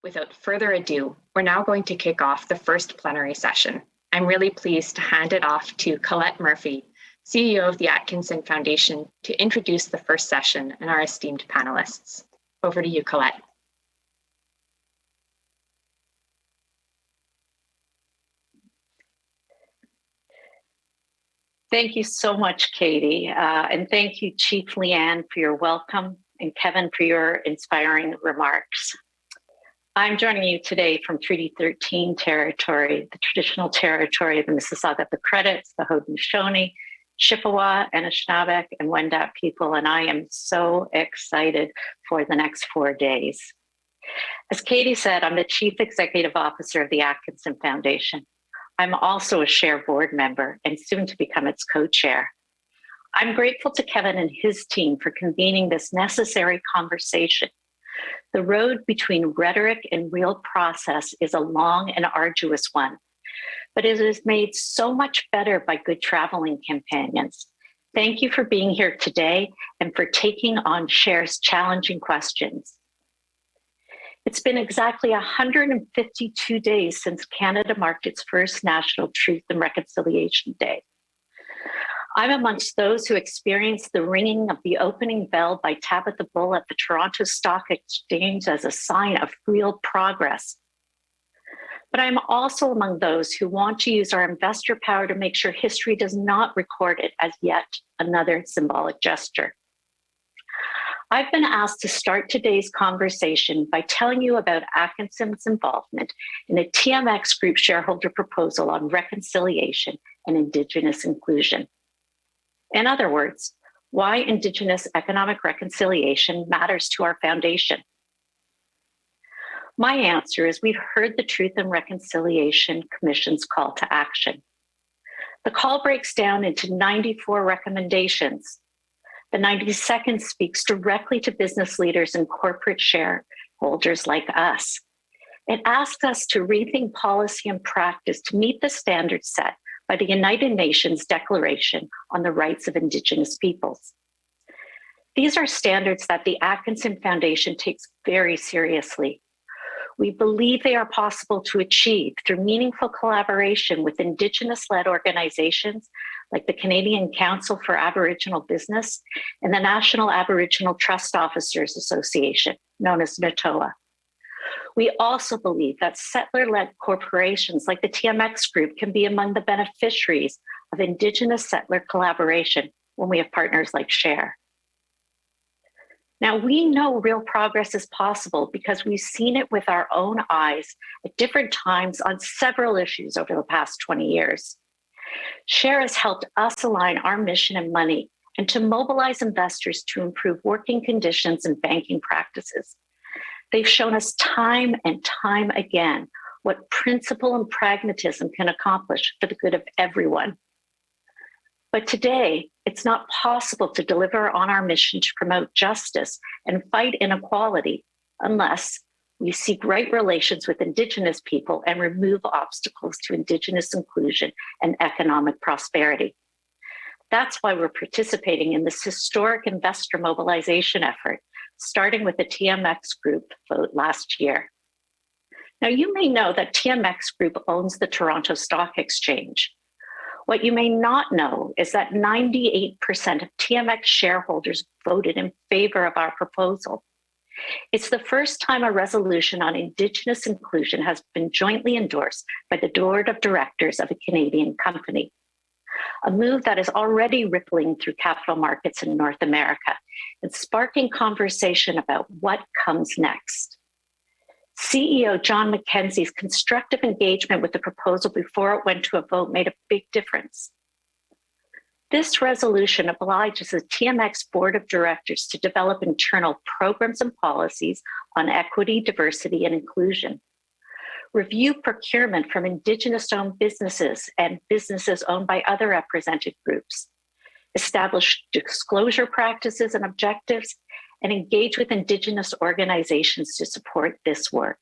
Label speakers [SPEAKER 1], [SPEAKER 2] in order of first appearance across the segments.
[SPEAKER 1] Without further ado, we're now going to kick off the first plenary session. I'm really pleased to hand it off to Colette Murphy, CEO of the Atkinson Foundation, to introduce the first session and our esteemed panelists. Over to you, Colette.
[SPEAKER 2] Thank you so much, Katie. And thank you, Chief Leanne, for your welcome, and Kevin for your inspiring remarks. I'm joining you today from Treaty 13 territory, the traditional territory of the Mississauga, the Credits, the Haudenosaunee, Chippewa, Anishinaabe, and Wendat people, and I am so excited for the next 4 days. As Katie said, I'm the Chief Executive Officer of the Atkinson Foundation. I'm also a SHARE board member and soon to become its co-chair. I'm grateful to Kevin and his team for convening this necessary conversation. The road between rhetoric and real process is a long and arduous one, but it is made so much better by good traveling companions. Thank you for being here today and for taking on SHARE's challenging questions. It's been exactly 152 days since Canada marked its first National Truth and Reconciliation Day. I'm amongst those who experienced the ringing of the opening bell by Tabitha Bull at the Toronto Stock Exchange as a sign of real progress. But I'm also among those who want to use our investor power to make sure history does not record it as yet another symbolic gesture. I've been asked to start today's conversation by telling you about Atkinson's involvement in a TMX Group shareholder proposal on reconciliation and Indigenous inclusion. In other words, why Indigenous economic reconciliation matters to our foundation. My answer is we've heard the Truth and Reconciliation Commission's call to action. The call breaks down into 94 recommendations. The 92nd speaks directly to business leaders and corporate shareholders like us. It asks us to rethink policy and practice to meet the standards set by the United Nations Declaration on the Rights of Indigenous Peoples. These are standards that the Atkinson Foundation takes very seriously. We believe they are possible to achieve through meaningful collaboration with Indigenous-led organizations like the Canadian Council for Aboriginal Business and the National Aboriginal Trust Officers Association, known as NATOA. We also believe that settler-led corporations like the TMX Group can be among the beneficiaries of Indigenous settler collaboration when we have partners like SHARE. Now, we know real progress is possible because we've seen it with our own eyes at different times on several issues over the past 20 years. SHARE has helped us align our mission and money and to mobilize investors to improve working conditions and banking practices. They've shown us time and time again what principle and pragmatism can accomplish for the good of everyone. But today, it's not possible to deliver on our mission to promote justice and fight inequality unless we seek right relations with Indigenous people and remove obstacles to Indigenous inclusion and economic prosperity. That's why we're participating in this historic investor mobilization effort, starting with the TMX Group vote last year. Now, you may know that TMX Group owns the Toronto Stock Exchange. What you may not know is that 98% of TMX shareholders voted in favor of our proposal. It's the first time a resolution on Indigenous inclusion has been jointly endorsed by the board of directors of a Canadian company, a move that is already rippling through capital markets in North America and sparking conversation about what comes next. CEO John McKenzie's constructive engagement with the proposal before it went to a vote made a big difference. This resolution obliges the TMX Board of Directors to develop internal programs and policies on equity, diversity, and inclusion, review procurement from Indigenous-owned businesses and businesses owned by other represented groups, establish disclosure practices and objectives, and engage with Indigenous organizations to support this work.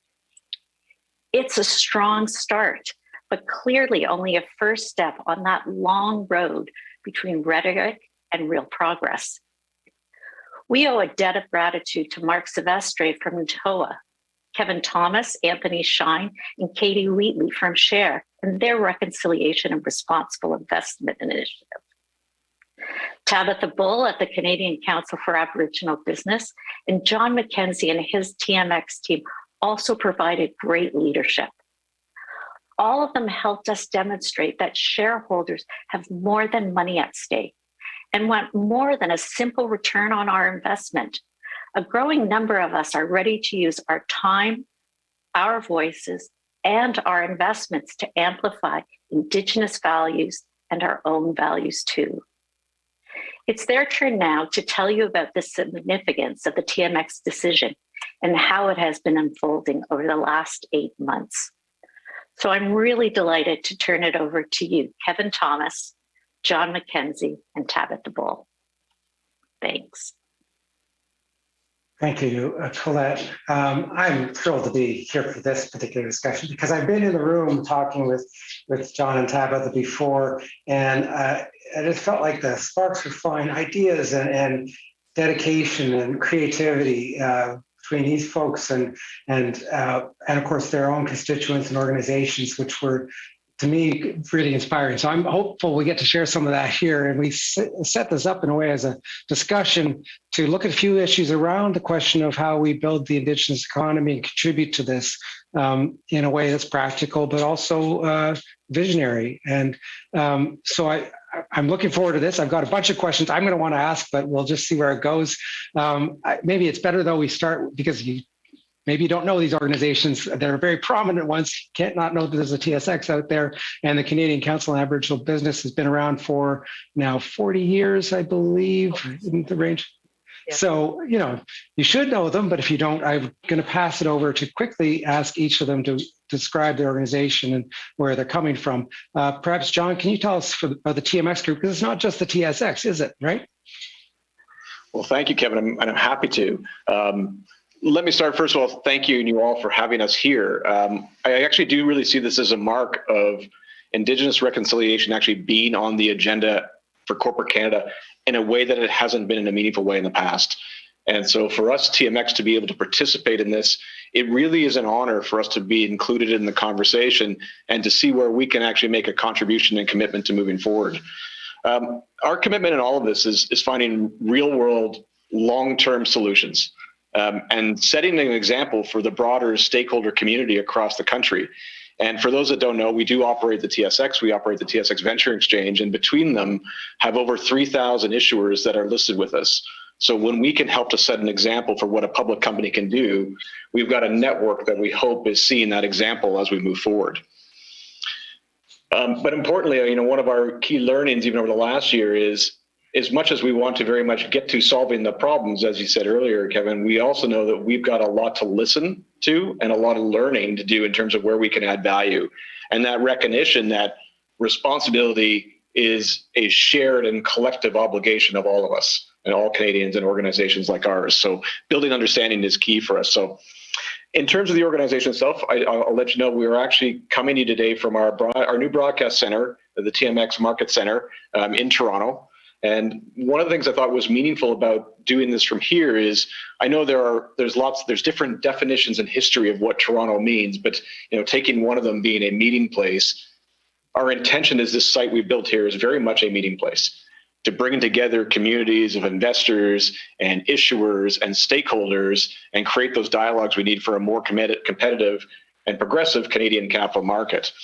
[SPEAKER 2] It's a strong start, but clearly only a first step on that long road between rhetoric and real progress. We owe a debt of gratitude to Mark Silvestre from NATOA, Kevin Thomas, Anthony Shine, and Katie Wheatley from SHARE and their Reconciliation and Responsible Investment Initiative. Tabitha Bull at the Canadian Council for Aboriginal Business and John McKenzie and his TMX team also provided great leadership. All of them helped us demonstrate that shareholders have more than money at stake and want more than a simple return on our investment. A growing number of us are ready to use our time, our voices, and our investments to amplify Indigenous values and our own values too. It's their turn now to tell you about the significance of the Tmx decision and how it has been unfolding over the last 8 months. So I'm really delighted to turn it over to you, Kevin Thomas, John McKenzie, and Tabitha Bull. Thanks.
[SPEAKER 3] Thank you, Colette. I'm thrilled to be here for this particular discussion because I've been in the room talking with John and Tabitha before, and it just felt like the sparks were flying, ideas and dedication and creativity between these folks and of course their own constituents and organizations, which were, to me, really inspiring. So I'm hopeful we get to share some of that here. And we set this up in a way as a discussion to look at a few issues around the question of how we build the Indigenous economy and contribute to this in a way that's practical, but also visionary. And so I'm looking forward to this. I've got a bunch of questions I'm going to want to ask, but we'll just see where it goes. Maybe it's better though we start, because maybe you don't know these organizations. They're very prominent ones. You can't not know that there's a TSX out there, and the Canadian Council on Aboriginal Business has been around for now 40 years, I believe, in the range. Yeah. So, you should know them, but if you don't, I'm going to pass it over to quickly ask each of them to describe the organization and where they're coming from. Perhaps, John, can you tell us about the TMX group? Because it's not just the TSX, is it, right?
[SPEAKER 4] Well, thank you, Kevin, and I'm happy to. Let me start, first of all, thank you and you all for having us here. I actually do really see this as a mark of Indigenous reconciliation actually being on the agenda for corporate Canada in a way that it hasn't been in a meaningful way in the past. And so for us, TMX, to be able to participate in this, it really is an honor for us to be included in the conversation and to see where we can actually make a contribution and commitment to moving forward. Our commitment in all of this is finding real world, long-term solutions. And setting an example for the broader stakeholder community across the country. And for those that don't know, we do operate the TSX, we operate the TSX Venture Exchange, and between them have over 3,000 issuers that are listed with us. So when we can help to set an example for what a public company can do, we've got a network that we hope is seeing that example as we move forward. But importantly, one of our key learnings even over the last year is, as much as we want to very much get to solving the problems, as you said earlier, Kevin, we also know that we've got a lot to listen to and a lot of learning to do in terms of where we can add value. And that recognition that responsibility is a shared and collective obligation of all of us and all Canadians and organizations like ours. So building understanding is key for us. So in terms of the organization itself, I'll let you know we are actually coming to you today from our new broadcast center, the TMX Market Center in Toronto. And one of the things I thought was meaningful about doing this from here is, I know there's different definitions and history of what Toronto means, but taking one of them being a meeting place, our intention is this site we built here is very much a meeting place to bring together communities of investors and issuers and stakeholders and create those dialogues we need for a more competitive and progressive Canadian capital market.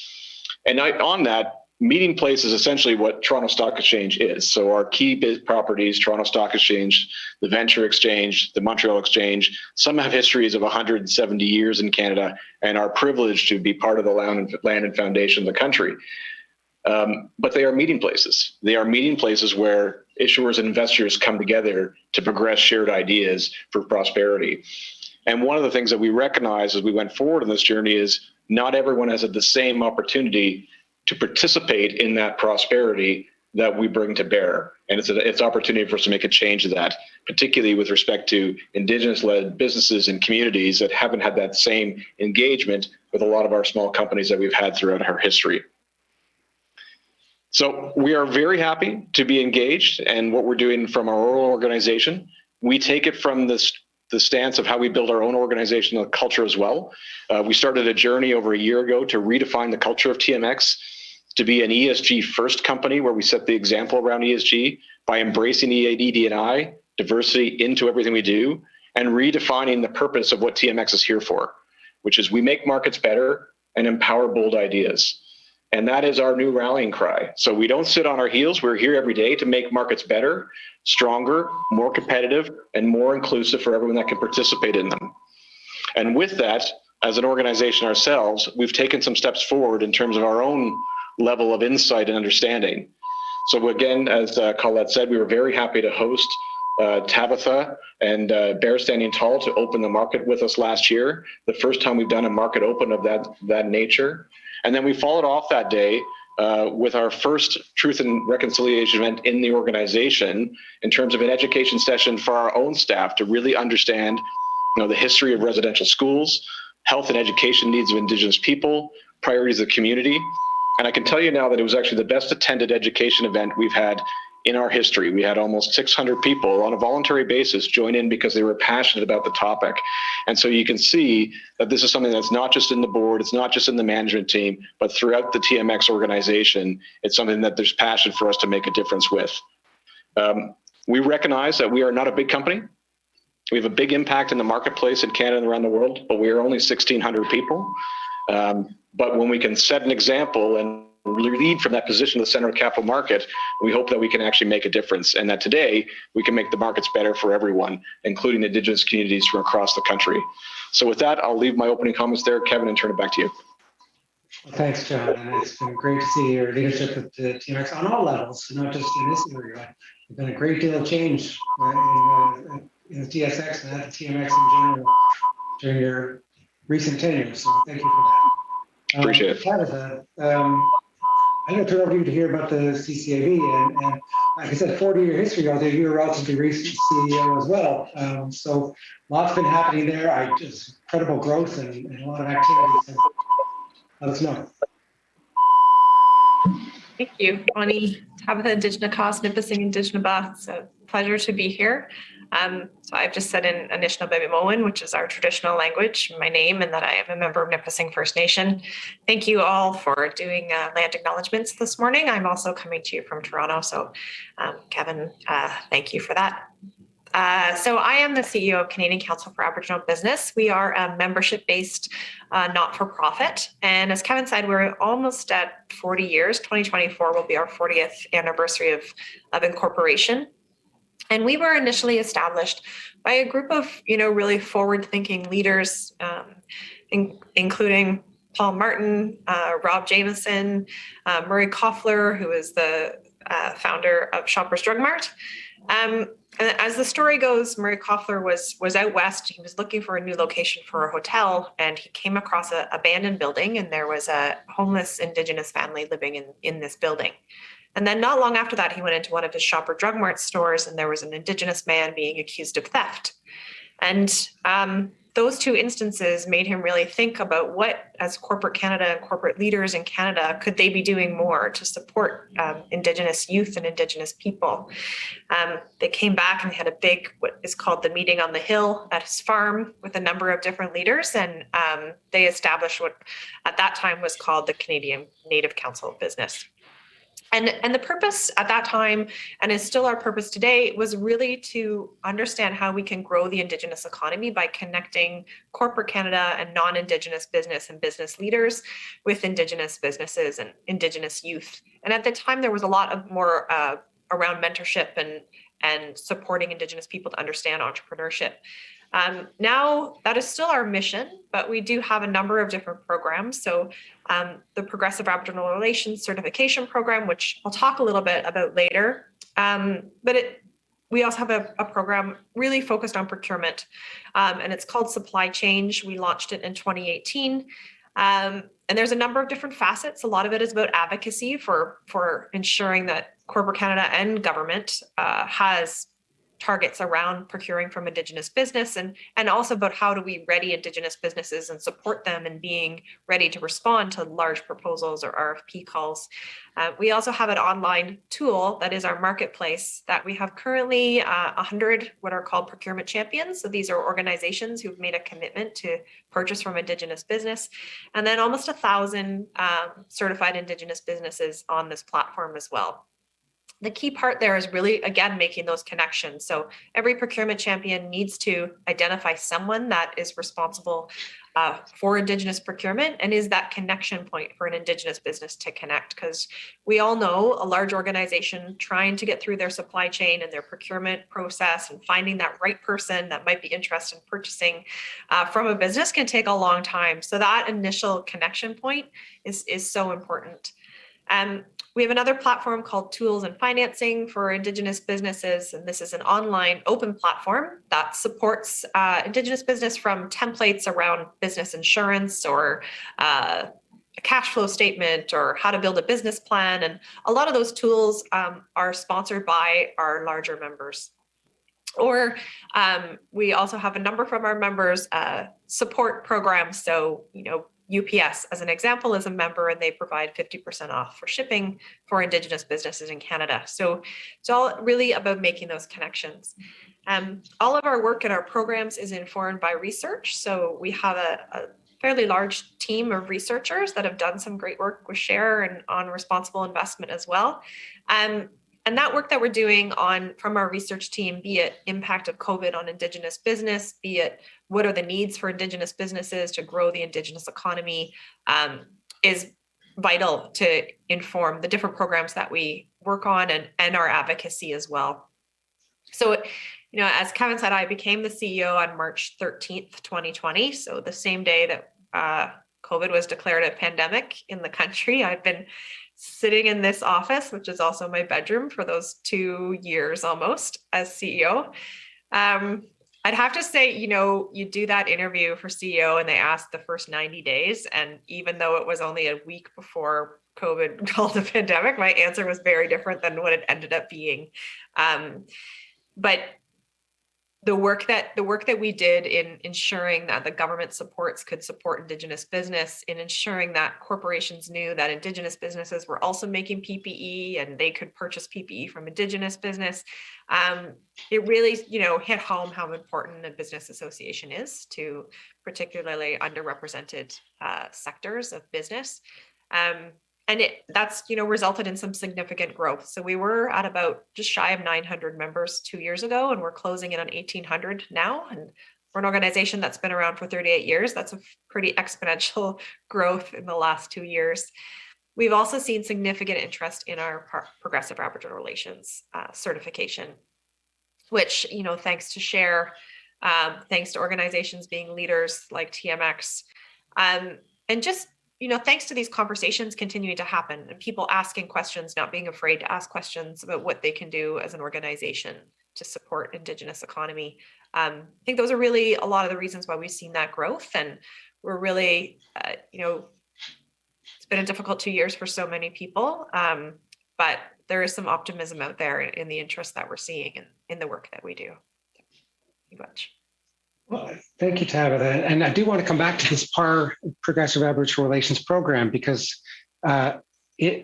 [SPEAKER 4] And on that, meeting place is essentially what Toronto Stock Exchange is. So our key properties, Toronto Stock Exchange, the Venture Exchange, the Montreal Exchange, some have histories of 170 years in Canada and are privileged to be part of the land and foundation of the country. But they are meeting places. They are meeting places where issuers and investors come together to progress shared ideas for prosperity. And one of the things that we recognize as we went forward on this journey is not everyone has had the same opportunity to participate in that prosperity that we bring to bear. And it's an opportunity for us to make a change to that, particularly with respect to Indigenous-led businesses and communities that haven't had that same engagement with a lot of our small companies that we've had throughout our history. So we are very happy to be engaged and what we're doing from our oral organization. We take it from this the stance of how we build our own organizational culture as well. We started a journey over a year ago to redefine the culture of TMX to be an ESG first company where we set the example around ESG by embracing ED&I, diversity into everything we do, and redefining the purpose of what TMX is here for, which is we make markets better and empower bold ideas. And that is our new rallying cry. So we don't sit on our heels. We're here every day to make markets better, stronger, more competitive, and more inclusive for everyone that can participate in them. And with that, as an organization ourselves, we've taken some steps forward in terms of our own level of insight and understanding. So again, as Colette said, we were very happy to host Tabitha and Bear Standing Tall to open the market with us last year, the first time we've done a market open of that nature. And then we followed off that day with our first Truth and Reconciliation event in the organization in terms of an education session for our own staff to really understand the history of residential schools, health and education needs of Indigenous people, priorities of the community. And I can tell you now that it was actually the best attended education event we've had in our history. We had almost 600 people on a voluntary basis join in because they were passionate about the topic. And so you can see that this is something that's not just in the board, it's not just in the management team, but throughout the TMX organization, it's something that there's passion for us to make a difference with. We recognize that we are not a big company. We have a big impact in the marketplace in Canada and around the world, but we are only 1,600 people. But when we can set an example and lead from that position in the center of the capital market, we hope that we can actually make a difference and that today we can make the markets better for everyone, including Indigenous communities from across the country. So with that, I'll leave my opening comments there, Kevin, and turn it back to you.
[SPEAKER 3] Well, thanks, John. And it's been great to see your leadership with the TMX on all levels, not just in this area. There's been a great deal of change in the TSX and at the TMX in general during your recent tenure. So thank you for that.
[SPEAKER 4] Appreciate it.
[SPEAKER 3] Tabitha, I'm going to turn over to you to hear about the CCAB, and like I said, 40-year history, although you're a relatively recent CEO as well. So lots been happening there. Just incredible growth and a lot of activity. So let us know.
[SPEAKER 5] Thank you, Bonnie. Tabitha Indigenakas, Nipissing Indigenaba. It's a pleasure to be here. So I've just said in Anishinaabe, which is our traditional language, my name, and that I am a member of Nipissing First Nation. Thank you all for doing land acknowledgements this morning. I'm also coming to you from Toronto, so Kevin, thank you for that. So I am the CEO of Canadian Council for Aboriginal Business. We are a membership-based not-for-profit. And as Kevin said, we're almost at 40 years. 2024 will be our 40th anniversary of incorporation. And we were initially established by a group of, really forward-thinking leaders, including Paul Martin, Rob Jameson, Murray Koffler, who is the founder of Shoppers Drug Mart. And as the story goes, Murray Koffler was out west. He was looking for a new location for a hotel, and he came across an abandoned building, and there was a homeless Indigenous family living in this building. And then not long after that, he went into one of his Shopper Drug Mart stores, and there was an Indigenous man being accused of theft. And those two instances made him really think about what, as corporate Canada and corporate leaders in Canada, could they be doing more to support Indigenous youth and Indigenous people. They came back and they had a big, what is called the meeting on the hill at his farm with a number of different leaders. And they established what at that time was called the Canadian Native Council of Business. And the purpose at that time, and is still our purpose today, was really to understand how we can grow the Indigenous economy by connecting corporate Canada and non-Indigenous business and business leaders with Indigenous businesses and Indigenous youth. And at the time, there was a lot of more around mentorship and supporting Indigenous people to understand entrepreneurship. Now that is still our mission, but we do have a number of different programs. So the Progressive Aboriginal Relations Certification Program, which I'll talk a little bit about later. But we also have a program really focused on procurement, and it's called Supply Change. We launched it in 2018. And there's a number of different facets. A lot of it is about advocacy for ensuring that corporate Canada and government has targets around procuring from Indigenous business, and also about how do we ready Indigenous businesses and support them in being ready to respond to large proposals or RFP calls. We also have an online tool that is our marketplace that we have currently 100 what are called Procurement Champions. So these are organizations who've made a commitment to purchase from Indigenous business, and then almost 1,000 certified Indigenous businesses on this platform as well. The key part there is really, again, making those connections. So every procurement champion needs to identify someone that is responsible for Indigenous procurement and is that connection point for an Indigenous business to connect. Because we all know a large organization trying to get through their supply chain and their procurement process and finding that right person that might be interested in purchasing from a business can take a long time. So that initial connection point is so important. We have another platform called Tools and Financing for Indigenous businesses, and this is an online open platform that supports Indigenous business from templates around business insurance or a cash flow statement or how to build a business plan. And a lot of those tools are sponsored by our larger members. Or we also have a number from our members support programs. So, UPS, as an example, is a member, and they provide 50% off for shipping for Indigenous businesses in Canada. So it's all really about making those connections. All of our work and our programs is informed by research. So we have a fairly large team of researchers that have done some great work with SHARE and on responsible investment as well. And that work that we're doing from our research team, be it impact of COVID on Indigenous business, be it what are the needs for Indigenous businesses to grow the Indigenous economy, is vital to inform the different programs that we work on and our advocacy as well. So, as Kevin said, I became the CEO on March 13th, 2020. So the same day that COVID was declared a pandemic in the country. I've been sitting in this office, which is also my bedroom, for those 2 years almost as CEO. I'd have to say, you do that interview for CEO and they ask the first 90 days. And even though it was only a week before COVID called a pandemic, my answer was very different than what it ended up being. But the work that we did in ensuring that the government supports could support Indigenous business, in ensuring that corporations knew that Indigenous businesses were also making PPE and they could purchase PPE from Indigenous business, it really, hit home how important a business association is to particularly underrepresented sectors of business. And that's resulted in some significant growth. So we were at about just shy of 900 members 2 years ago, and we're closing in on 1,800 now. And for an organization that's been around for 38 years, that's a pretty exponential growth in the last 2 years. We've also seen significant interest in our Progressive Aboriginal Relations certification, which, thanks to SHARE, thanks to organizations being leaders like TMX, and just thanks to these conversations continuing to happen and people asking questions, not being afraid to ask questions about what they can do as an organization to support Indigenous economy. I think those are really a lot of the reasons why we've seen that growth. And we're really, it's been a difficult 2 years for so many people, but there is some optimism out there in the interest that we're seeing in the work that we do. Thank you much.
[SPEAKER 3] Well, thank you, Tabitha. And I do want to come back to this PAR Progressive Aboriginal Relations program, because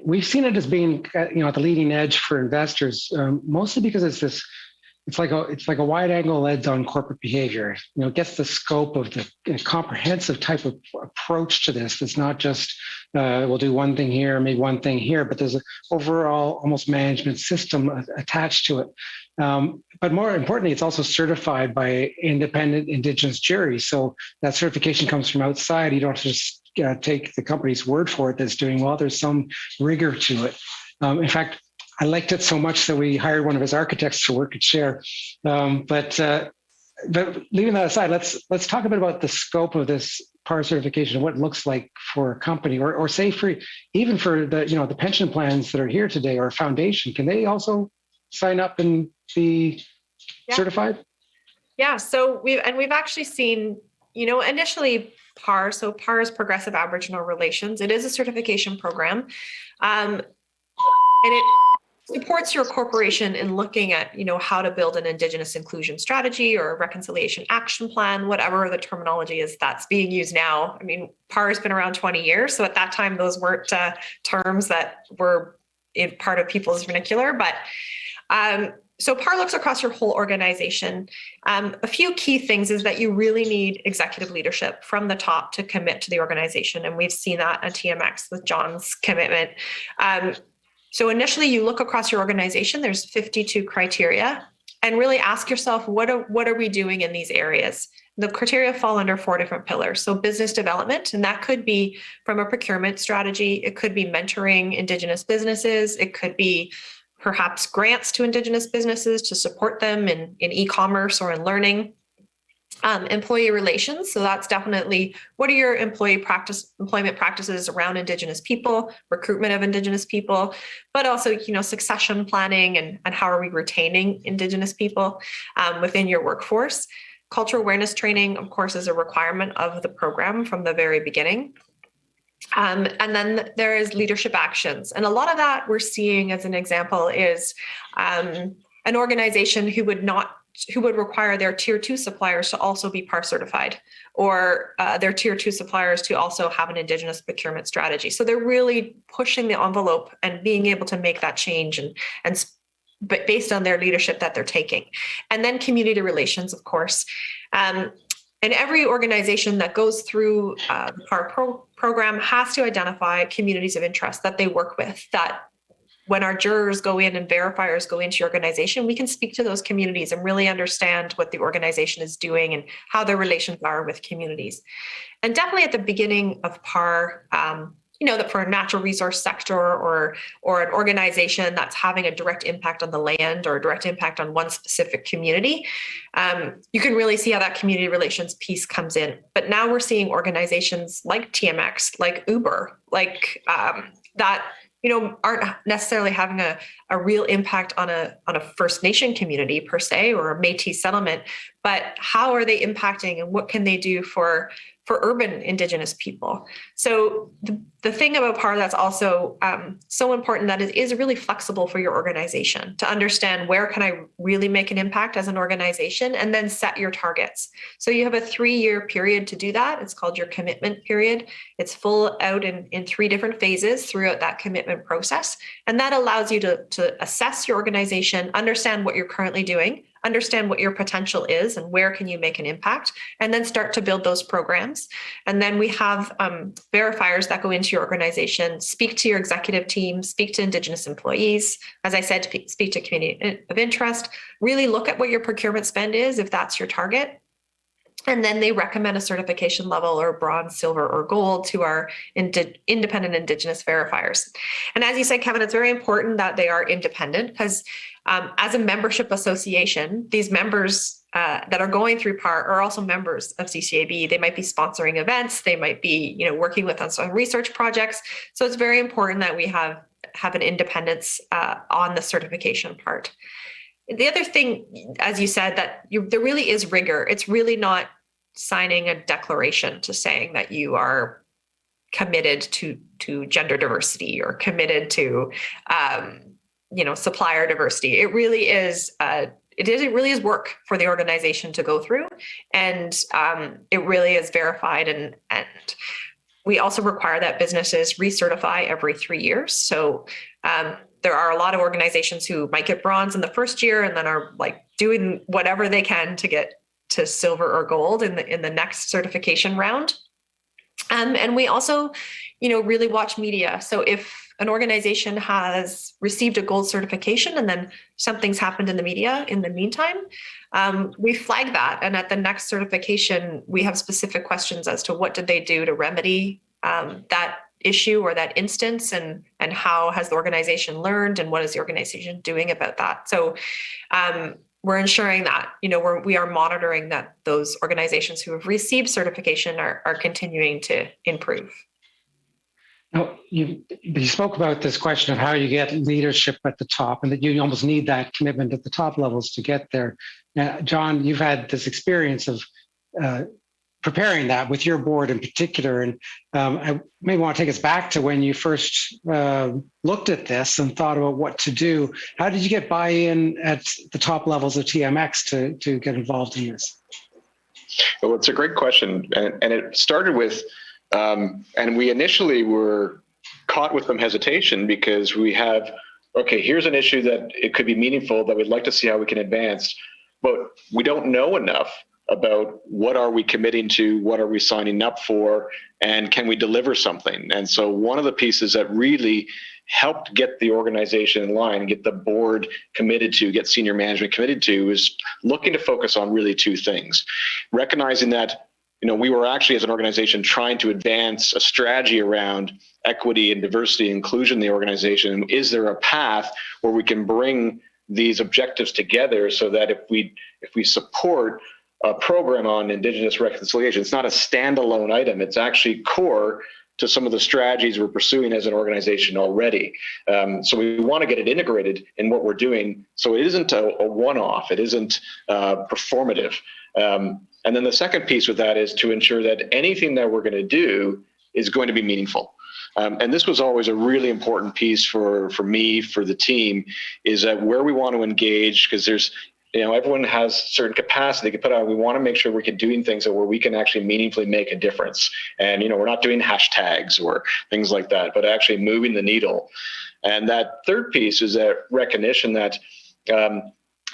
[SPEAKER 3] we've seen it as being, at the leading edge for investors, mostly because it's like a wide angle lens on corporate behavior. It gets the scope of the comprehensive type of approach to this. It's not just we'll do one thing here, maybe one thing here, but there's an overall almost management system attached to it. But more importantly, it's also certified by independent Indigenous juries. So that certification comes from outside. You don't just take the company's word for it that's doing well. There's some rigor to it. In fact, I liked it so much that we hired one of his architects to work at SHARE. But leaving that aside, let's talk a bit about the scope of this PAR certification and what it looks like for a company, or say even for the pension plans that are here today, or a foundation. Can they also sign up and be certified?
[SPEAKER 5] Yeah. So we've actually seen, initially PAR. So PAR is Progressive Aboriginal Relations. It is a certification program, and it supports your corporation in looking at, how to build an Indigenous inclusion strategy or a reconciliation action plan, whatever the terminology is that's being used now. I mean, PAR has been around 20 years, so at that time those weren't terms that were in part of people's vernacular, but so PAR looks across your whole organization. A few key things is that you really need executive leadership from the top to commit to the organization. And we've seen that at TMX with John's commitment. So initially you look across your organization, there's 52 criteria, and really ask yourself, what are we doing in these areas? The criteria fall under 4 different pillars. So business development, and that could be from a procurement strategy. It could be mentoring Indigenous businesses. It could be perhaps grants to Indigenous businesses to support them in e-commerce or in learning. Employee relations, so that's definitely what are your employment practices around Indigenous people, recruitment of Indigenous people, but also succession planning and how are we retaining Indigenous people within your workforce. Cultural awareness training, of course, is a requirement of the program from the very beginning. And then there is leadership actions. And a lot of that we're seeing as an example is an organization who would require their tier 2 suppliers to also be PAR certified, or their tier 2 suppliers to also have an Indigenous procurement strategy. So they're really pushing the envelope and being able to make that change but based on their leadership that they're taking. And then community relations, of course. And every organization that goes through the PAR program has to identify communities of interest that they work with, that when our jurors go in and verifiers go into your organization, we can speak to those communities and really understand what the organization is doing and how their relations are with communities. And definitely at the beginning of PAR, that for a natural resource sector or an organization that's having a direct impact on the land or a direct impact on one specific community, you can really see how that community relations piece comes in. But now we're seeing organizations like TMX, like Uber, like that, aren't necessarily having a real impact on a First Nation community per se, or a Métis settlement, but how are they impacting and what can they do for urban Indigenous people? So the thing about PAR that's also so important that it is really flexible for your organization to understand where can I really make an impact as an organization, and then set your targets. So you have a 3-year period to do that. It's called your commitment period. It's full out in 3 different phases throughout that commitment process. And that allows you to assess your organization, understand what you're currently doing, understand what your potential is and where can you make an impact, and then start to build those programs. And then we have verifiers that go into your organization, speak to your executive team, speak to Indigenous employees, as I said, speak to community of interest, really look at what your procurement spend is, if that's your target. And then they recommend a certification level or bronze, silver, or gold to our independent Indigenous verifiers. And as you said, Kevin, it's very important that they are independent, because as a membership association, these members that are going through PAR are also members of CCAB. They might be sponsoring events. They might be, working with us on research projects. So it's very important that we have an independence on the certification part. The other thing, as you said, that there really is rigor. It's really not signing a declaration to saying that you are committed to gender diversity or committed to, supplier diversity. It really is. It really is work for the organization to go through, and it really is verified. And we also require that businesses recertify every 3 years. So there are a lot of organizations who might get bronze in the first year and then are like doing whatever they can to get to silver or gold in the next certification round. And we also, really watch media. So if an organization has received a gold certification and then something's happened in the media in the meantime, we flag that. And at the next certification, we have specific questions as to what did they do to remedy that issue or that instance, and how has the organization learned, and what is the organization doing about that? So we're ensuring that, we are monitoring that those organizations who have received certification are continuing to improve.
[SPEAKER 3] Now, you spoke about this question of how you get leadership at the top, and that you almost need that commitment at the top levels to get there. Now, John, you've had this experience of preparing that with your board in particular. And I maybe want to take us back to when you first looked at this and thought about what to do. How did you get buy-in at the top levels of TMX to get involved in this?
[SPEAKER 4] Well, it's a great question. And it started with, and we initially were caught with some hesitation because we have, okay, here's an issue that it could be meaningful that we'd like to see how we can advance, but we don't know enough about what are we committing to, what are we signing up for, and can we deliver something? And so one of the pieces that really helped get the organization in line, get the board committed to, get senior management committed to, is looking to focus on really two things. Recognizing that, we were actually as an organization trying to advance a strategy around equity and diversity and inclusion in the organization. Is there a path where we can bring these objectives together so that if we support a program on Indigenous reconciliation, it's not a standalone item, it's actually core to some of the strategies we're pursuing as an organization already. So we want to get it integrated in what we're doing so it isn't a one-off, it isn't performative. And then the second piece with that is to ensure that anything that we're going to do is going to be meaningful. And this was always a really important piece for me, for the team, is that where we want to engage, because there's, everyone has certain capacity they can put out. We want to make sure we can doing things where we can actually meaningfully make a difference. And, we're not doing hashtags or things like that, but actually moving the needle. And that third piece is that recognition that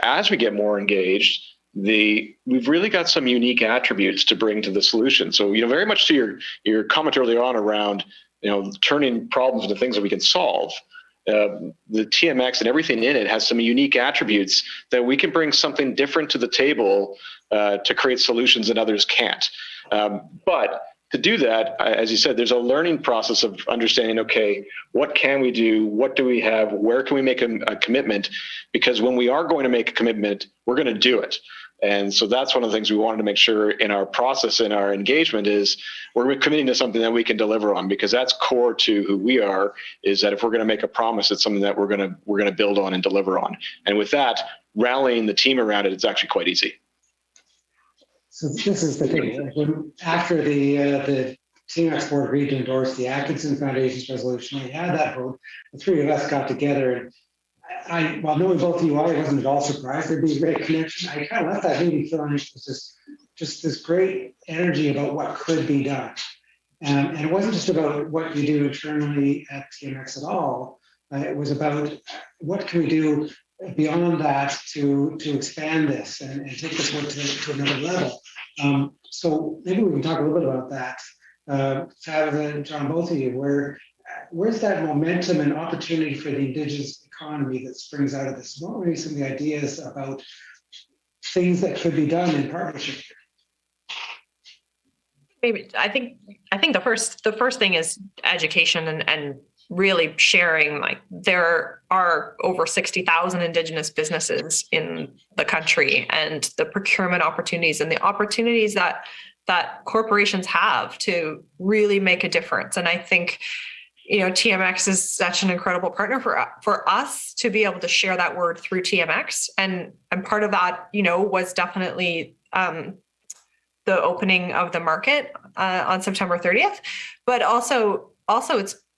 [SPEAKER 4] as we get more engaged, we've really got some unique attributes to bring to the solution. So, very much to your comment earlier on around, turning problems into things that we can solve. The TMX and everything in it has some unique attributes that we can bring something different to the table to create solutions that others can't. But to do that, as you said, there's a learning process of understanding, okay, what can we do? What do we have? Where can we make a commitment? Because when we are going to make a commitment, we're going to do it. And so that's one of the things we wanted to make sure in our process, in our engagement, is we're committing to something that we can deliver on, because that's core to who we are, is that if we're going to make a promise, it's something that we're going to build on and deliver on. And with that, rallying the team around it, it's actually quite easy.
[SPEAKER 3] So this is the thing. After the TMX board agreed to endorse the Atkinson Foundation's resolution, we had that vote. The three of us got together, and while knowing both of you, I wasn't at all surprised there'd be a great connection. I kind of left that meeting feeling it was just this great energy about what could be done. And it wasn't just about what you do internally at TMX at all. It was about what can we do beyond that to expand this and take this one to another level. So maybe we can talk a little bit about that. Tabitha and John, both of you, where's that momentum and opportunity for the Indigenous economy that springs out of this? What were some of the ideas about things that could be done in partnership?
[SPEAKER 5] Maybe I think the first thing is education and really sharing. Like, there are over 60,000 Indigenous businesses in the country, and the procurement opportunities and the opportunities that corporations have to really make a difference. And I think, TMX is such an incredible partner for us to be able to share that word through TMX. And part of that, was definitely the opening of the market on September 30th, but also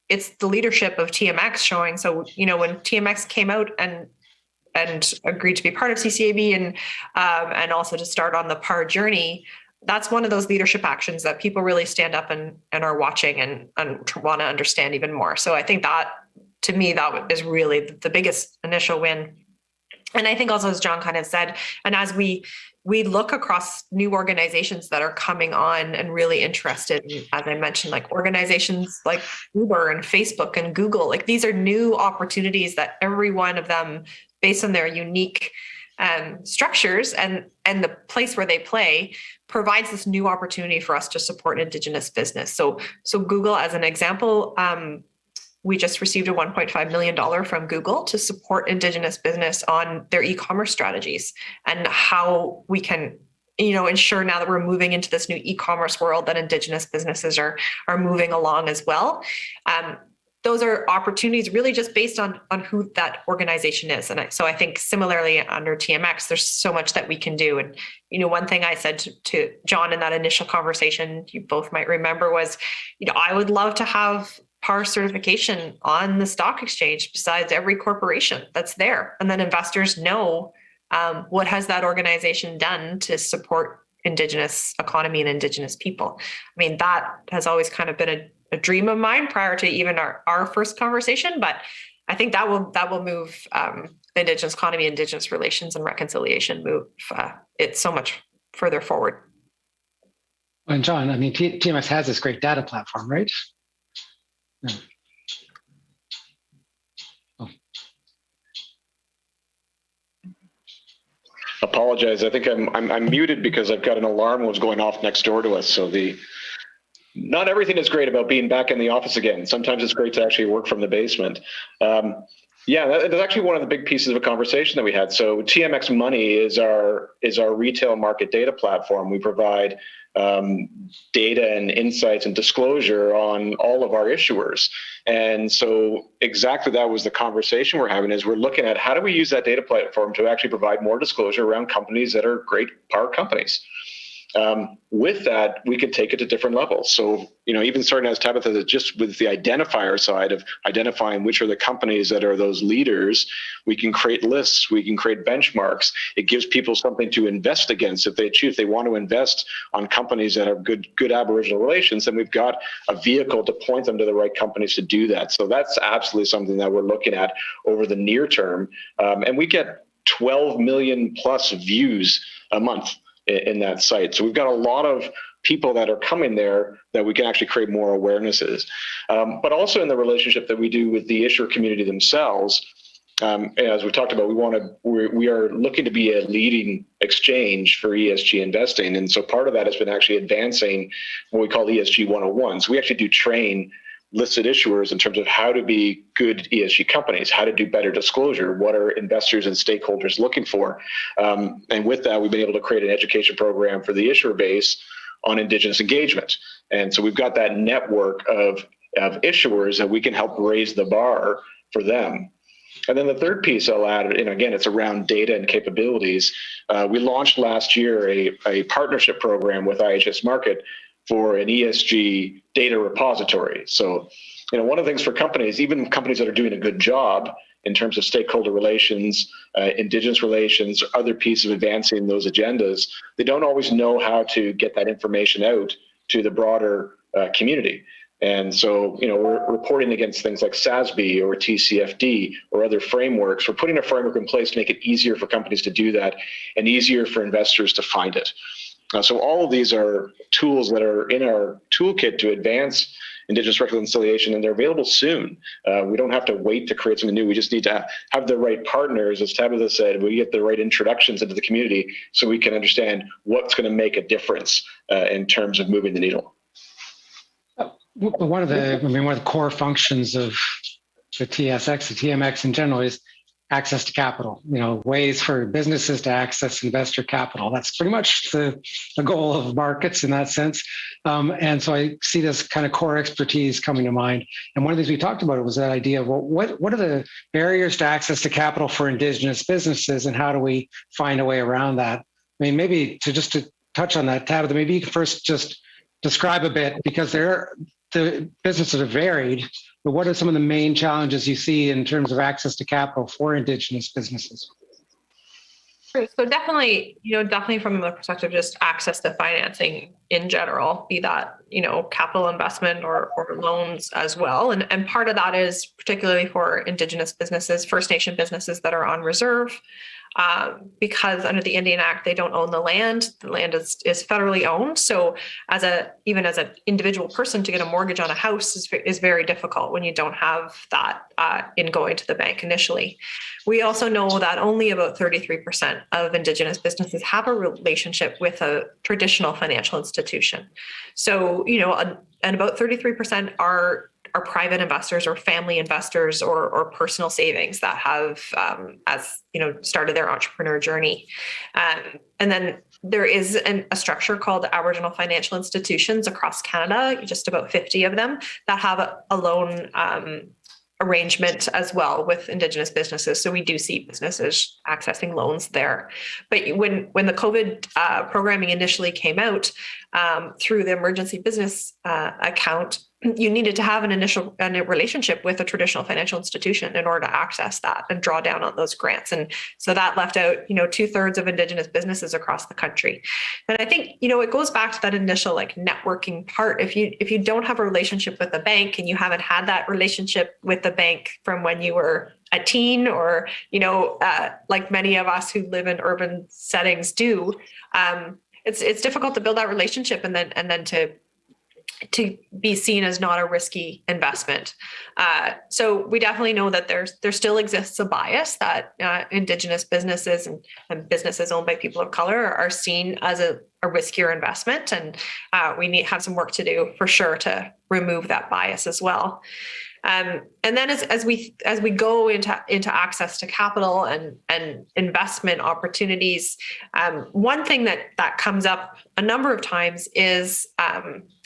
[SPEAKER 5] it's the leadership of TMX showing. So, when TMX came out and agreed to be part of CCAB and also to start on the PAR journey, that's one of those leadership actions that people really stand up and are watching and want to understand even more. So I think that, to me, that is really the biggest initial win. And I think also, as John kind of said, and as we look across new organizations that are coming on and really interested in, as I mentioned, like organizations like Uber and Facebook and Google, like these are new opportunities that every one of them, based on their unique structures and the place where they play, provides this new opportunity for us to support Indigenous business. So Google, as an example, we just received a $1.5 million from Google to support Indigenous business on their e-commerce strategies and how we can, ensure now that we're moving into this new e-commerce world that Indigenous businesses are moving along as well. those are opportunities really just based on who that organization is. And so I think similarly under TMX, there's so much that we can do. And, one thing I said to John in that initial conversation, you both might remember, was, I would love to have PAR certification on the stock exchange besides every corporation that's there. And then investors know what has that organization done to support Indigenous economy and Indigenous people. I mean, that has always kind of been a dream of mine prior to even our first conversation, but I think that will move Indigenous economy, Indigenous relations, and reconciliation move it so much further forward.
[SPEAKER 3] And John, I mean, TMX has this great data platform, right? Yeah. Oh.
[SPEAKER 4] Apologize. I think I'm muted because I've got an alarm was going off next door to us. So not everything is great about being back in the office again. Sometimes it's great to actually work from the basement. That's actually one of the big pieces of a conversation that we had. So TMX Money is our retail market data platform. We provide data and insights and disclosure on all of our issuers. And so exactly that was the conversation we're having, is we're looking at how do we use that data platform to actually provide more disclosure around companies that are great PAR companies. With that, we could take it to different levels. So, even starting as Tabitha, just with the identifier side of identifying which are the companies that are those leaders, we can create lists, we can create benchmarks. It gives people something to invest against if they choose. If they want to invest on companies that have good Aboriginal relations, then we've got a vehicle to point them to the right companies to do that. So that's absolutely something that we're looking at over the near term. And we get 12 million plus views a month in that site. So we've got a lot of people that are coming there that we can actually create more awarenesses. But also in the relationship that we do with the issuer community themselves, as we talked about, we are looking to be a leading exchange for ESG investing. And so part of that has been actually advancing what we call ESG 101. So we actually do train listed issuers in terms of how to be good ESG companies, how to do better disclosure, what are investors and stakeholders looking for. And with that, we've been able to create an education program for the issuer base on Indigenous engagement. And so we've got that network of issuers that we can help raise the bar for them. And then the third piece I'll add, and again, it's around data and capabilities. We launched last year a partnership program with IHS Markit for an ESG data repository. So, one of the things for companies, even companies that are doing a good job in terms of stakeholder relations, Indigenous relations, other pieces of advancing those agendas, they don't always know how to get that information out to the broader community. And so, we're reporting against things like SASB or TCFD or other frameworks. We're putting a framework in place to make it easier for companies to do that and easier for investors to find it. So all of these are tools that are in our toolkit to advance Indigenous reconciliation, and they're available soon. We don't have to wait to create something new. We just need to have the right partners. As Tabitha said, we get the right introductions into the community so we can understand what's going to make a difference in terms of moving the needle.
[SPEAKER 3] One of the core functions of the TSX, the TMX in general, is access to capital, ways for businesses to access investor capital. That's pretty much the goal of markets in that sense. And so I see this kind of core expertise coming to mind. And one of the things we talked about was that idea of, well, what are the barriers to access to capital for Indigenous businesses, and how do we find a way around that? I mean, maybe to touch on that, Tabitha, maybe you can first just describe a bit, because the businesses are varied, but what are some of the main challenges you see in terms of access to capital for Indigenous businesses?
[SPEAKER 5] Sure. So definitely from the perspective of just access to financing in general, be that, capital investment or loans as well. And part of that is particularly for Indigenous businesses, First Nation businesses that are on reserve. Because under the Indian Act, they don't own the land. The land is federally owned. So even as an individual person, to get a mortgage on a house is very difficult when you don't have that in going to the bank initially. We also know that only about 33% of Indigenous businesses have a relationship with a traditional financial institution. So, and about 33% are private investors or family investors or personal savings that have, started their entrepreneur journey. And then There is a structure called Aboriginal Financial Institutions across Canada, just about 50 of them, that have a loan arrangement as well with Indigenous businesses. So we do see businesses accessing loans there. But when the COVID programming initially came out through the emergency business account, you needed to have a relationship with a traditional financial institution in order to access that and draw down on those grants. And so that left out, 2/3 of Indigenous businesses across the country. And I think, it goes back to that initial networking part. If you don't have a relationship with the bank and you haven't had that relationship with the bank from when you were a teen or, like many of us who live in urban settings do, it's difficult to build that relationship and then to be seen as not a risky investment. So we definitely know that there still exists a bias that Indigenous businesses and businesses owned by people of color are seen as a riskier investment. And we have some work to do for sure to remove that bias as well. And then as we go into access to capital and investment opportunities, one thing that comes up a number of times is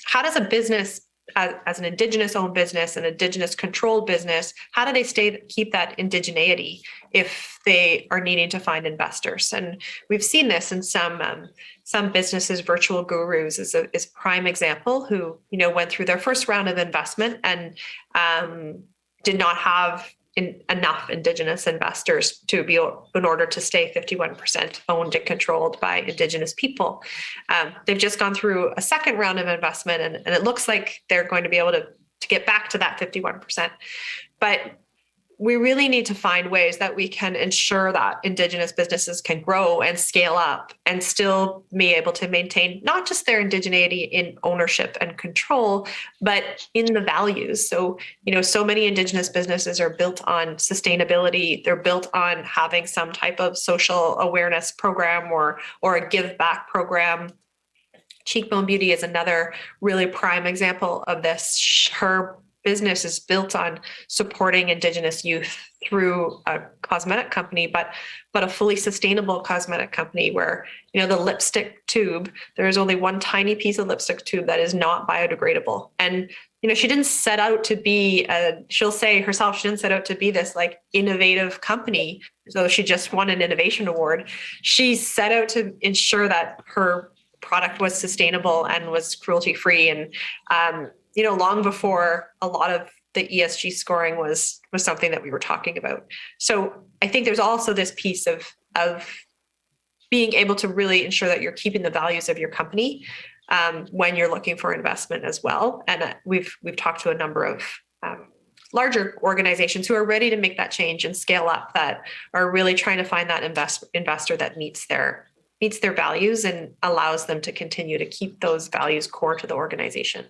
[SPEAKER 5] how does a business, as an Indigenous owned business, an Indigenous controlled business, how do they keep that indigeneity if they are needing to find investors? And we've seen this in some businesses. Virtual Gurus is prime example, who went through their first round of investment and did not have enough Indigenous investors in order to stay 51% owned and controlled by Indigenous people. They've just gone through a second round of investment, and it looks like they're going to be able to get back to that 51%. But we really need to find ways that we can ensure that Indigenous businesses can grow and scale up and still be able to maintain not just their indigeneity in ownership and control, but in the values. So, so many Indigenous businesses are built on sustainability. They're built on having some type of social awareness program or a give back program. Cheekbone Beauty is another really prime example of this. Her business is built on supporting Indigenous youth through a cosmetic company, but a fully sustainable cosmetic company where, the lipstick tube, there is only one tiny piece of lipstick tube that is not biodegradable. And, she didn't set out to be, she'll say herself, she didn't set out to be this innovative company. So she just won an innovation award. She set out to ensure that her product was sustainable and was cruelty free. And, long before a lot of the ESG scoring was something that we were talking about. So I think there's also this piece of being able to really ensure that you're keeping the values of your company when you're looking for investment as well. And we've talked to a number of larger organizations who are ready to make that change and scale up, that are really trying to find that investor that meets their values and allows them to continue to keep those values core to the organization.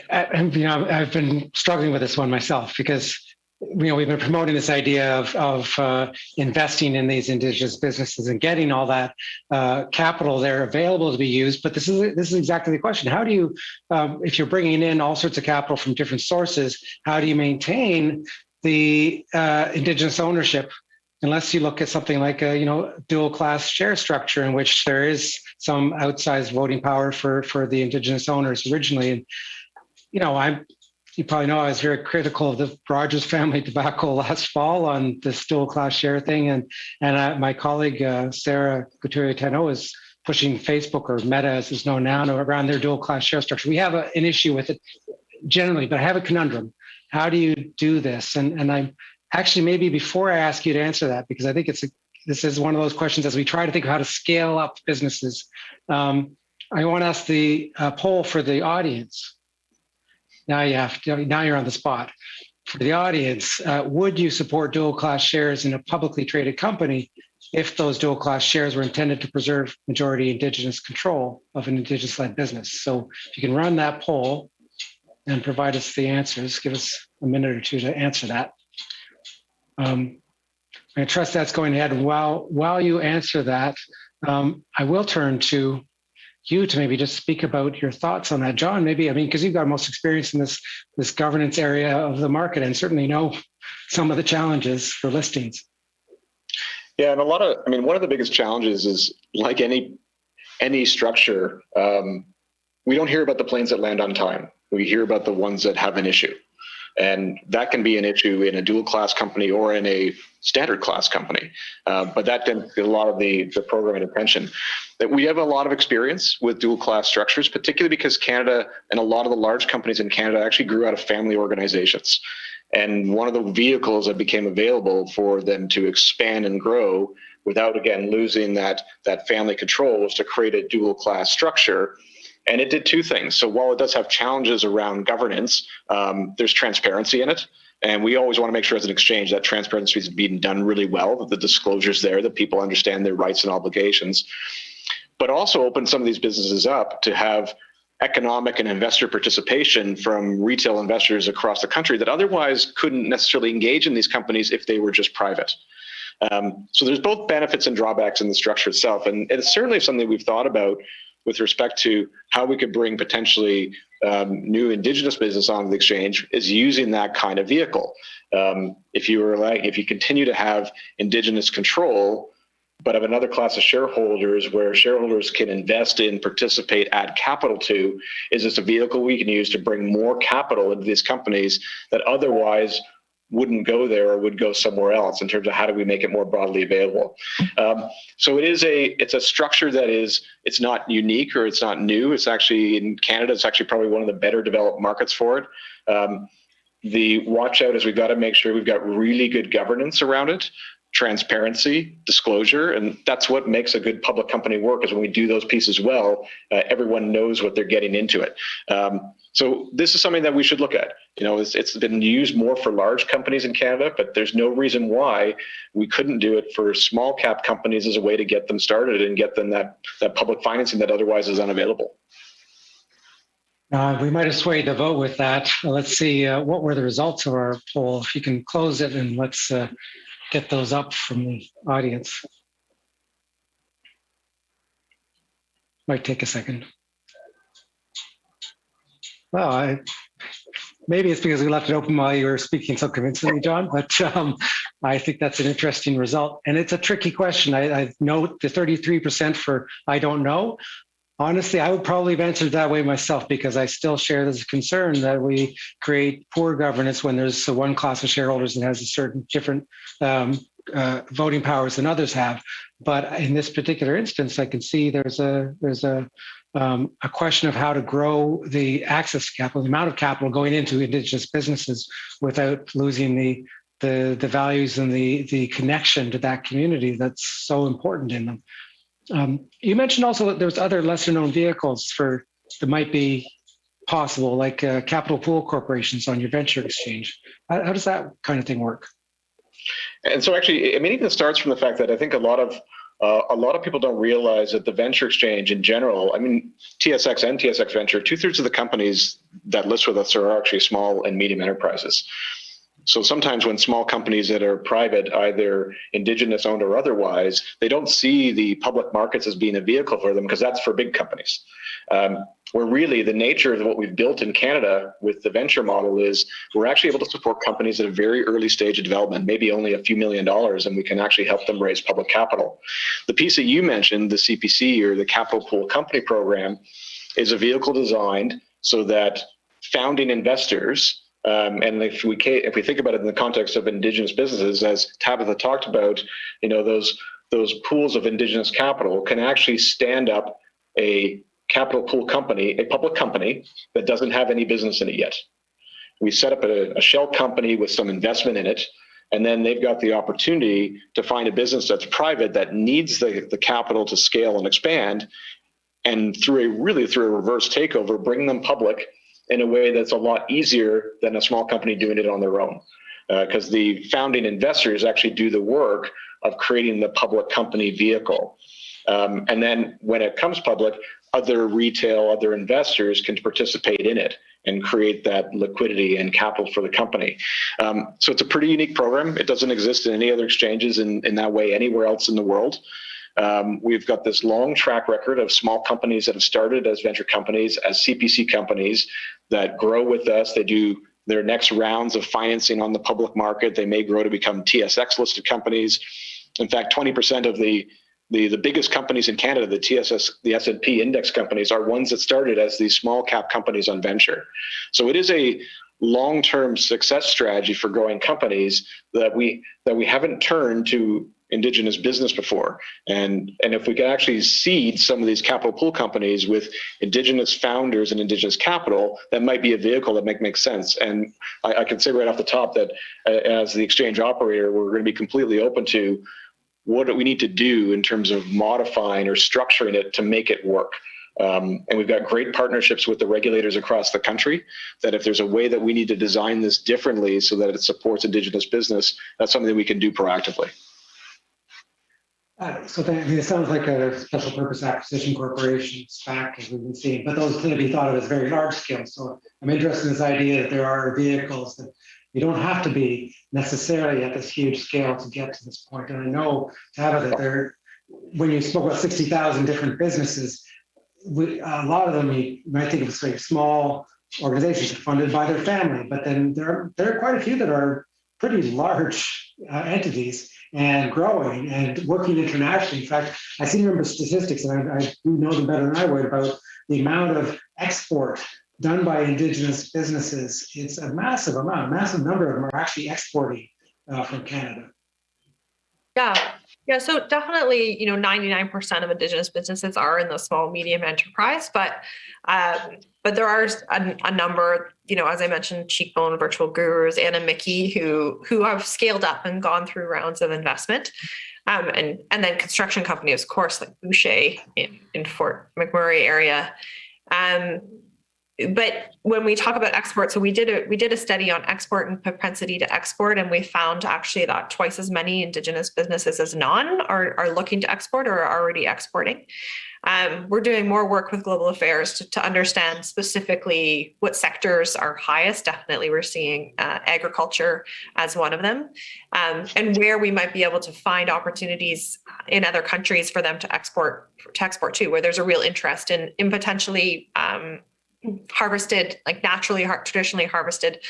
[SPEAKER 3] I've been struggling with this one myself because, we've been promoting this idea of investing in these Indigenous businesses and getting all that capital there available to be used. But this is exactly the question. How do you, if you're bringing in all sorts of capital from different sources, how do you maintain the Indigenous ownership? Unless you look at something like a dual class share structure in which there is some outsized voting power for the Indigenous owners originally. And you probably know I was very critical of the Rogers family tobacco last fall on this dual class share thing, and my colleague Sarah Couturier-Tano is pushing Facebook, or Meta as it's known now, around their dual class share structure. We have an issue with it generally, but I have a conundrum. How do you do this? And I'm actually, maybe before I ask you to answer that, because I think this is one of those questions as we try to think of how to scale up businesses. I want to ask the poll for the audience. Now you're on the spot. For the audience, would you support dual class shares in a publicly traded company if those dual class shares were intended to preserve majority Indigenous control of an Indigenous-led business? So if you can run that poll and provide us the answers, give us a minute or two to answer that. I trust that's going ahead. And while you answer that, I will turn to you to maybe just speak about your thoughts on that. John, maybe, because you've got most experience in this governance area of the market and certainly know some of the challenges for listings.
[SPEAKER 4] Yeah, and one of the biggest challenges is, like any structure, we don't hear about the planes that land on time. We hear about the ones that have an issue. And that can be an issue in a dual class company or in a standard class company. But that can be a lot of the program and attention. That we have a lot of experience with dual class structures, particularly because Canada and a lot of the large companies in Canada actually grew out of family organizations. And one of the vehicles that became available for them to expand and grow without, again, losing that family control was to create a dual class structure. And it did two things. So while it does have challenges around governance, there's transparency in it. And we always want to make sure as an exchange that transparency is being done really well, that the disclosure's there, that people understand their rights and obligations, but also open some of these businesses up to have economic and investor participation from retail investors across the country that otherwise couldn't necessarily engage in these companies if they were just private. So there's both benefits and drawbacks in the structure itself. And it's certainly something we've thought about with respect to how we could bring potentially new Indigenous business onto the exchange, is using that kind of vehicle. If you continue to have Indigenous control, but have another class of shareholders where shareholders can invest in, participate, add capital to, is this a vehicle we can use to bring more capital into these companies that otherwise wouldn't go there or would go somewhere else, in terms of how do we make it more broadly available. So it's a structure that it's not unique or it's not new. It's actually, in Canada, it's actually probably one of the better developed markets for it. The watch out is we've got to make sure we've got really good governance around it, transparency, disclosure, and that's what makes a good public company work, is when we do those pieces well, everyone knows what they're getting into it. So this is something that we should look at. It's been used more for large companies in Canada, but there's no reason why we couldn't do it for small cap companies as a way to get them started and get them that public financing that otherwise is unavailable.
[SPEAKER 3] We might have swayed the vote with that. Let's see, what were the results of our poll? If you can close it, and let's get those up from the audience. Might take a second. Well, maybe it's because we left it open while you were speaking so convincingly, John, but I think that's an interesting result. And it's a tricky question. I note the 33% for I don't know. Honestly, I would probably have answered that way myself, because I still share this concern that we create poor governance when there's one class of shareholders that has a certain different voting powers than others have. But in this particular instance, I can see there's a question of how to grow the access to capital, the amount of capital going into Indigenous businesses without losing the values and the connection to that community that's so important in them. You mentioned also that there's other lesser known vehicles that might be possible, like capital pool corporations on your venture exchange. How does that kind of thing work?
[SPEAKER 4] And so actually, even it starts from the fact that I think a lot of people don't realize that the venture exchange in general, TSX and TSX Venture, 2/3 of the companies that list with us are actually small and medium enterprises. So sometimes when small companies that are private, either Indigenous owned or otherwise, they don't see the public markets as being a vehicle for them, because that's for big companies. Where really the nature of what we've built in Canada with the venture model is we're actually able to support companies at a very early stage of development, maybe only a few $1 million, and we can actually help them raise public capital. The piece that you mentioned, the CPC, or the Capital Pool Company Program, is a vehicle designed so that founding investors, and if we think about it in the context of Indigenous businesses, as Tabitha talked about, those pools of Indigenous capital can actually stand up a capital pool company, a public company that doesn't have any business in it yet. We set up a shell company with some investment in it, and then they've got the opportunity to find a business that's private that needs the capital to scale and expand, and through a reverse takeover, bring them public in a way that's a lot easier than a small company doing it on their own. Because the founding investors actually do the work of creating the public company vehicle. And then when it comes public, other investors can participate in it and create that liquidity and capital for the company. So it's a pretty unique program. It doesn't exist in any other exchanges in that way anywhere else in the world. We've got this long track record of small companies that have started as venture companies, as CPC companies that grow with us. They do their next rounds of financing on the public market. They may grow to become TSX listed companies. In fact, 20% of the biggest companies in Canada, the S&P index companies, are ones that started as these small cap companies on venture. So it is a long-term success strategy for growing companies that we haven't turned to Indigenous business before. And if we can actually seed some of these capital pool companies with Indigenous founders and Indigenous capital, that might be a vehicle that makes sense. And I can say right off the top that as the exchange operator, we're going to be completely open to what do we need to do in terms of modifying or structuring it to make it work. And we've got great partnerships with the regulators across the country, that if there's a way that we need to design this differently so that it supports Indigenous business, that's something that we can do proactively.
[SPEAKER 3] It sounds like a special purpose acquisition corporation, SPAC, as we've been seeing, but those tend to be thought of as very large scale. So I'm interested in this idea that there are vehicles that you don't have to be necessarily at this huge scale to get to this point. And I know, Tava, that when you spoke about 60,000 different businesses, a lot of them you might think of as very small organizations funded by their family, but then there are quite a few that are pretty large entities and growing and working internationally. In fact, I seem to remember statistics, and I do know them better than I would, about the amount of export done by Indigenous businesses. It's a massive amount. A massive number of them are actually exporting from Canada.
[SPEAKER 5] Yeah. So definitely, 99% of Indigenous businesses are in the small, medium enterprise, but there are a number, as I mentioned, Cheekbone, Virtual Gurus, Anna Mickey, who have scaled up and gone through rounds of investment. And then construction companies, of course, like Boucher in Fort McMurray area. But when we talk about export, so we did a study on export and propensity to export, and we found actually that twice as many Indigenous businesses as non are looking to export or are already exporting. We're doing more work with Global Affairs to understand specifically what sectors are highest. Definitely, we're seeing agriculture as one of them, and where we might be able to find opportunities in other countries for them to export to, where there's a real interest in potentially harvested, like traditionally harvested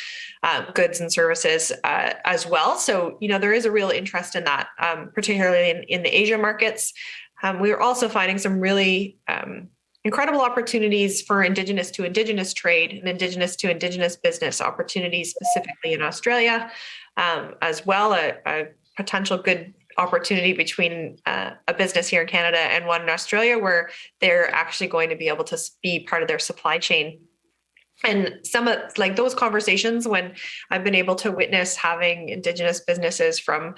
[SPEAKER 5] goods and services as well. So, there is a real interest in that, particularly in the Asia markets. We are also finding some really incredible opportunities for Indigenous to Indigenous trade and Indigenous to Indigenous business opportunities, specifically in Australia, as well, a potential good opportunity between a business here in Canada and one in Australia, where they're actually going to be able to be part of their supply chain. And some of those conversations, when I've been able to witness having Indigenous businesses from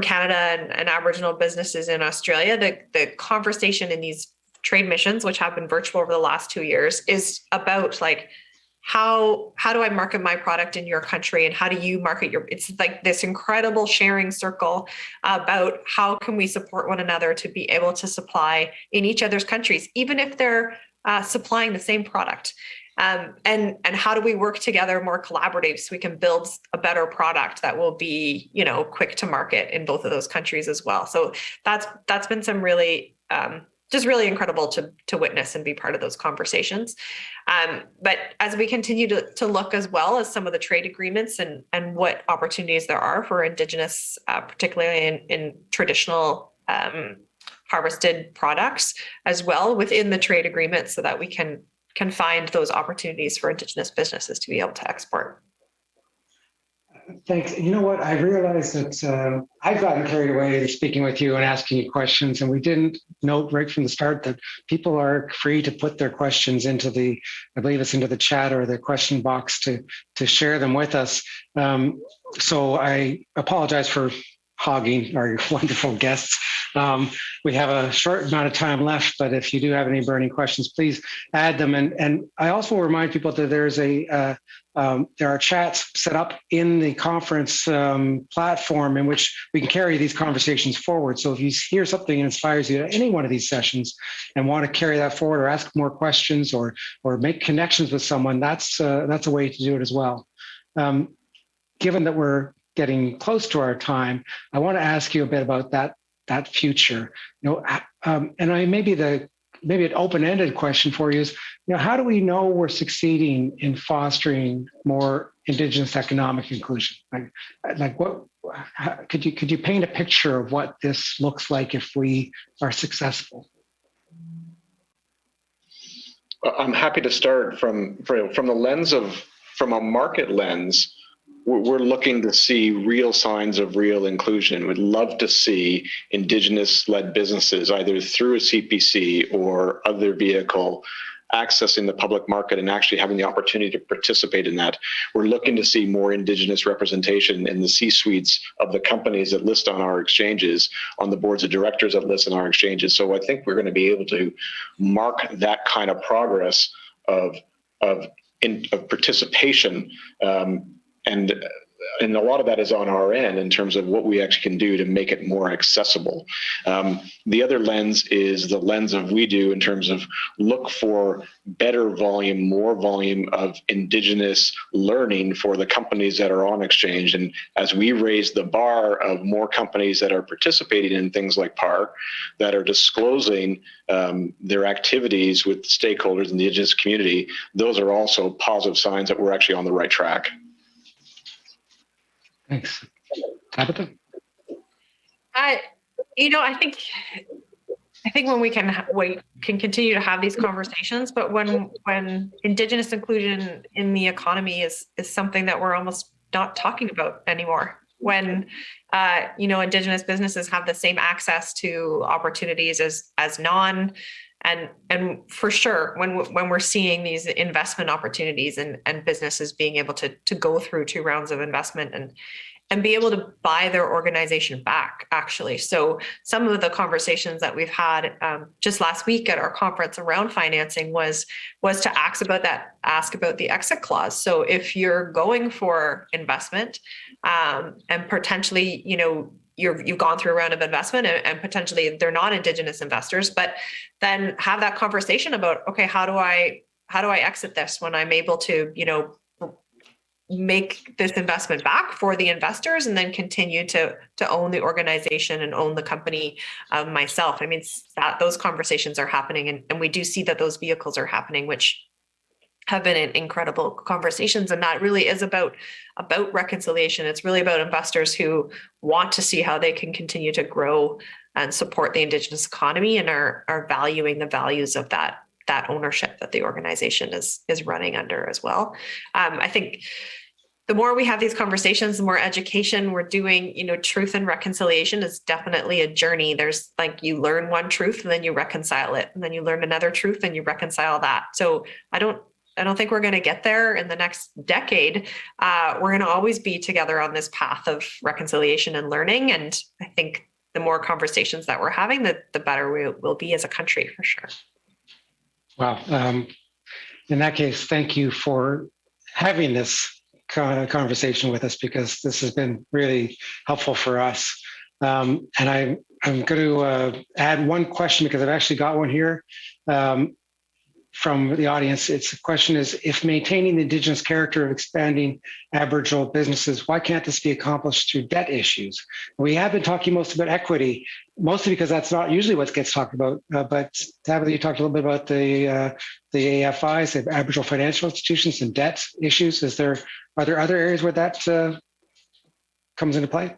[SPEAKER 5] Canada and Aboriginal businesses in Australia, the conversation in these trade missions, which have been virtual over the last 2 years, is about how do I market my product in your country, and how do you market it's like this incredible sharing circle about how can we support one another to be able to supply in each other's countries, even if they're supplying the same product. And how do we work together more collaborative so we can build a better product that will be, quick to market in both of those countries as well. So that's been some really just really incredible to witness and be part of those conversations. But as we continue to look as well as some of the trade agreements and what opportunities there are for Indigenous, particularly in traditional harvested products as well within the trade agreement, so that we can find those opportunities for Indigenous businesses to be able to export.
[SPEAKER 3] Thanks. You know what? I realized that I've gotten carried away in speaking with you and asking you questions, and we didn't note right from the start that people are free to put their questions into I believe it's into the chat or the question box to share them with us. So I apologize for hogging our wonderful guests. We have a short amount of time left, but if you do have any burning questions, please add them. And I also will remind people that there are chats set up in the conference platform in which we can carry these conversations forward. So if you hear something that inspires you at any one of these sessions and want to carry that forward or ask more questions or make connections with someone, that's a way to do it as well. Given that we're getting close to our time, I want to ask you a bit about that future. And maybe an open-ended question for you is, how do we know we're succeeding in fostering more Indigenous economic inclusion? Like what? Could you paint a picture of what this looks like if we are successful?
[SPEAKER 4] I'm happy to start from the lens from a market lens. We're looking to see real signs of real inclusion. We'd love to see Indigenous-led businesses, either through a CPC or other vehicle, accessing the public market and actually having the opportunity to participate in that. We're looking to see more Indigenous representation in the C-suites of the companies that list on our exchanges, on the boards of directors that list on our exchanges. So I think we're going to be able to mark that kind of progress of participation, and a lot of that is on our end in terms of what we actually can do to make it more accessible. The other lens is the lens of we do in terms of look for better volume, more volume of Indigenous learning for the companies that are on exchange. And as we raise the bar of more companies that are participating in things like PAR, that are disclosing their activities with stakeholders in the Indigenous community, those are also positive signs that we're actually on the right track.
[SPEAKER 3] Thanks. Tabitha?
[SPEAKER 5] I think when we can continue to have these conversations, but when Indigenous inclusion in the economy is something that we're almost not talking about anymore. When Indigenous businesses have the same access to opportunities as non, and for sure when we're seeing these investment opportunities and businesses being able to go through 2 rounds of investment and be able to buy their organization back, actually. So some of the conversations that we've had just last week at our conference around financing was to ask about the exit clause. So if you're going for investment and potentially, you've gone through a round of investment and potentially they're not Indigenous investors, but then have that conversation about, okay, how do I exit this when I'm able to, make this investment back for the investors and then continue to own the organization and own the company myself. I mean, those conversations are happening, and we do see that those vehicles are happening, which have been incredible conversations. And that really is about reconciliation. It's really about investors who want to see how they can continue to grow and support the Indigenous economy and are valuing the values of that ownership that the organization is running under as well. I think the more we have these conversations, the more education we're doing. Truth and reconciliation is definitely a journey. There's you learn one truth and then you reconcile it, and then you learn another truth and you reconcile that. So I don't think we're going to get there in the next decade. We're going to always be together on this path of reconciliation and learning. And I think the more conversations that we're having, the better we will be as a country, for sure.
[SPEAKER 3] Wow. In that case, thank you for having this conversation with us, because this has been really helpful for us. And I'm going to add one question, because I've actually got one here from the audience. The question is, if maintaining the Indigenous character of expanding Aboriginal businesses, why can't this be accomplished through debt issues? We have been talking most about equity, mostly because that's not usually what gets talked about. But Tabitha, you talked a little bit about the AFIs, the Aboriginal financial institutions, and debt issues. Are there other areas where that comes into play?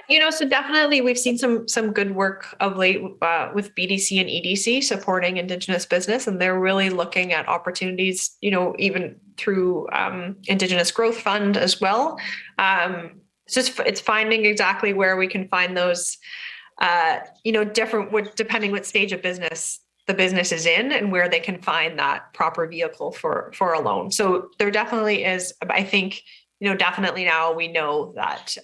[SPEAKER 5] Yeah, so definitely we've seen some good work of late with BDC and EDC supporting Indigenous business, and they're really looking at opportunities, even through Indigenous Growth Fund as well. It's finding exactly where we can find those, different, depending what stage of business the business is in and where they can find that proper vehicle for a loan. So there definitely is, I think, definitely now we know that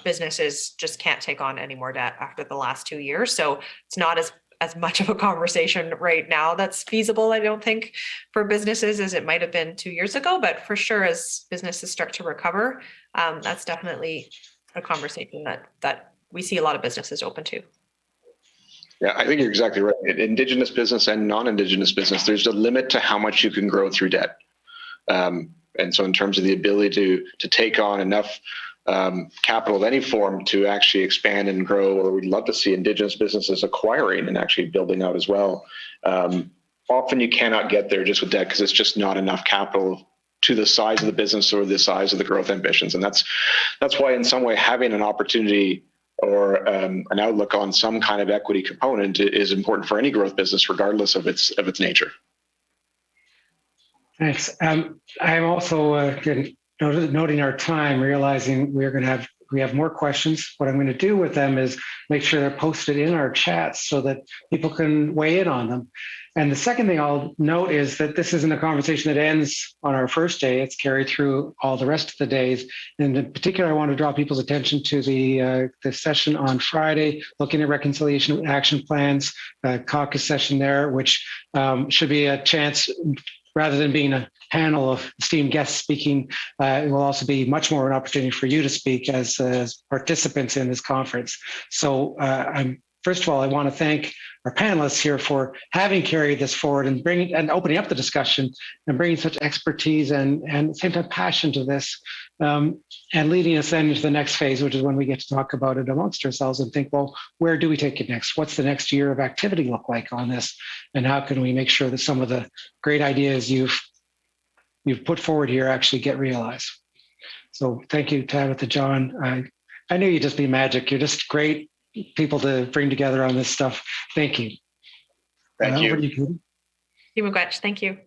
[SPEAKER 5] businesses just can't take on any more debt after the last 2 years. So it's not as much of a conversation right now that's feasible, I don't think, for businesses as it might have been 2 years ago. But for sure, as businesses start to recover, that's definitely a conversation that we see a lot of businesses open to.
[SPEAKER 4] Yeah, I think you're exactly right. Indigenous business and non-Indigenous business, there's a limit to how much you can grow through debt. And so in terms of the ability to take on enough capital of any form to actually expand and grow, or we'd love to see Indigenous businesses acquiring and actually building out as well. Often you cannot get there just with debt, because it's just not enough capital to the size of the business or the size of the growth ambitions. And that's why in some way having an opportunity or an outlook on some kind of equity component is important for any growth business, regardless of its nature.
[SPEAKER 3] Thanks. I'm also noting our time, realizing we have more questions. What I'm going to do with them is make sure they're posted in our chats so that people can weigh in on them. And the second thing I'll note is that this isn't a conversation that ends on our first day. It's carried through all the rest of the days. And in particular, I want to draw people's attention to the session on Friday, looking at reconciliation action plans, caucus session there, which should be a chance, rather than being a panel of esteemed guests speaking, it will also be much more an opportunity for you to speak as participants in this conference. So first of all, I want to thank our panelists here for having carried this forward and opening up the discussion and bringing such expertise and at the same time passion to this, and leading us then into the next phase, which is when we get to talk about it amongst ourselves and think, well, where do we take it next? What's the next year of activity look like on this? And how can we make sure that some of the great ideas you've put forward here actually get realized? So thank you, Tabitha, John. I knew you'd just be magic. You're just great people to bring together on this stuff. Thank you.
[SPEAKER 4] Thank you.
[SPEAKER 5] Thank you.